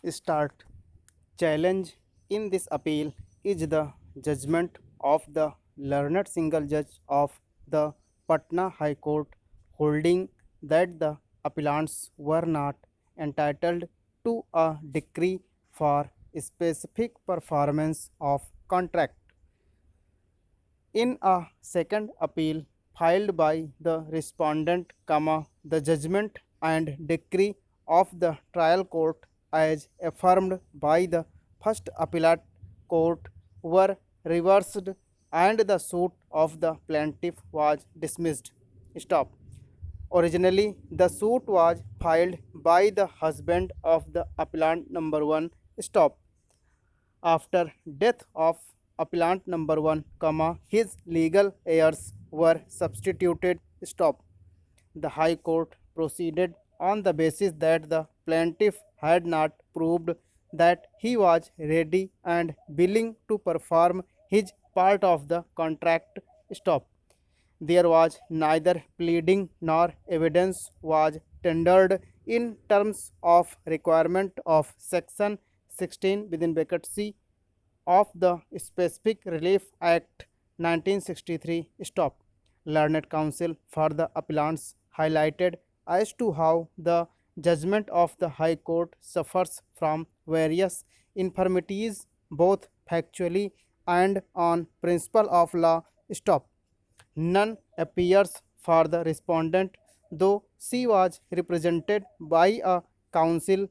Start. Challenge in this appeal is the judgment of the learned single judge of the Patna High Court holding that the appellants were not entitled to a decree for specific performance of contract. In a second appeal filed by the respondent, the judgment and decree of the trial court as affirmed by the first appellate court were reversed and the suit of the plaintiff was dismissed. Stop. Originally, the suit was filed by the husband of the appellant number 1. Stop. After death of appellant number 1, his legal heirs were substituted. Stop. The High Court proceeded on the basis that the plaintiff had not proved that he was ready and willing to perform his part of the contract. Stop. There was neither pleading nor evidence was tendered in terms of requirement of section 16 within bracket C of the Specific Relief Act 1963. Stop. Learned counsel for the appellants highlighted as to how the judgment of the High Court suffers from various infirmities both factually and on principle of law. Stop. None appears for the respondent, though she was represented by a counsel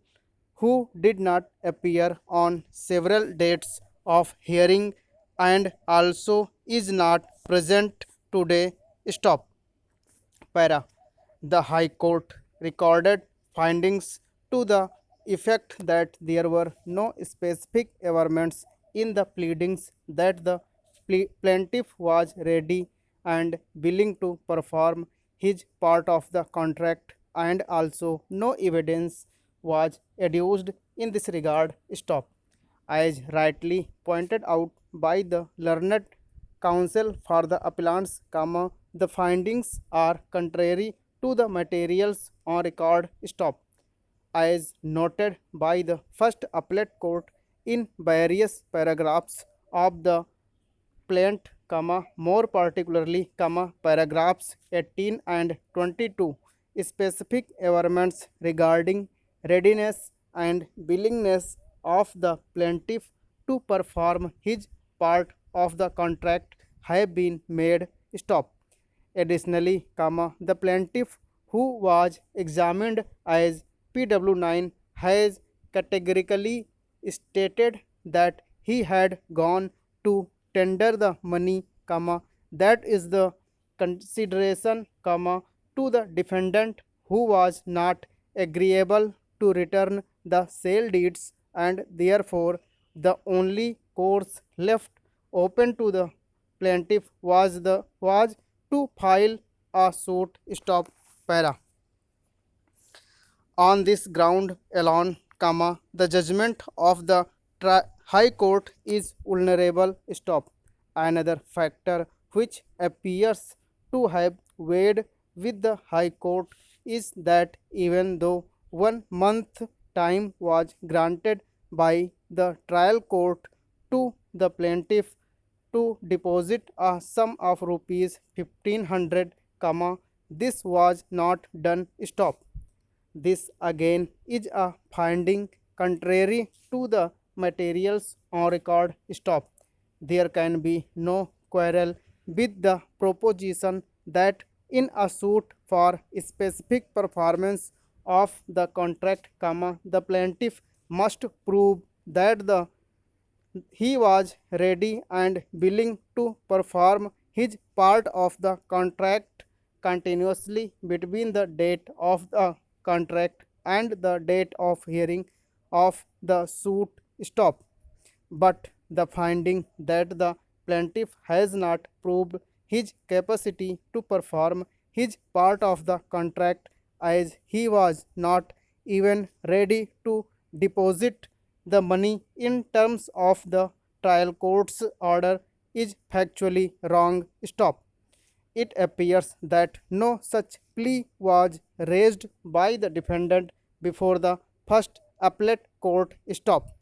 who did not appear on several dates of hearing and also is not present today. Stop. Para. The High Court recorded findings to the effect that there were no specific averments in the pleadings that the plaintiff was ready and willing to perform his part of the contract, and also no evidence was adduced in this regard. Stop. As rightly pointed out by the learned counsel for the appellants, the findings are contrary to the materials on record. Stop. As noted by the first appellate court in various paragraphs of the plaint, more particularly, paragraphs 18 and 22, specific averments regarding readiness and willingness of the plaintiff to perform his part of the contract have been made. Stop. Additionally, the plaintiff who was examined as PW9 has categorically stated that he had gone to tender the money, that is the consideration, to the defendant who was not agreeable to return the sale deeds, and therefore the only course left open to the plaintiff was to file a suit. Stop. Para. On this ground alone, the judgment of the High Court is vulnerable. Stop. Another factor which appears to have weighed with the High Court is that even though 1 month time was granted by the trial court to the plaintiff to deposit a sum of rupees 1500, this was not done. Stop. This again is a finding contrary to the materials on record. Stop. There can be no quarrel with the proposition that in a suit for specific performance of the contract, the plaintiff must prove that he was ready and willing to perform his part of the contract continuously between the date of the contract and the date of hearing of the suit. Stop. But the finding that the plaintiff has not proved his capacity to perform his part of the contract, as he was not even ready to deposit the money in terms of the trial court's order, is factually wrong. Stop. It appears that no such plea was raised by the defendant before the first appellate court stop.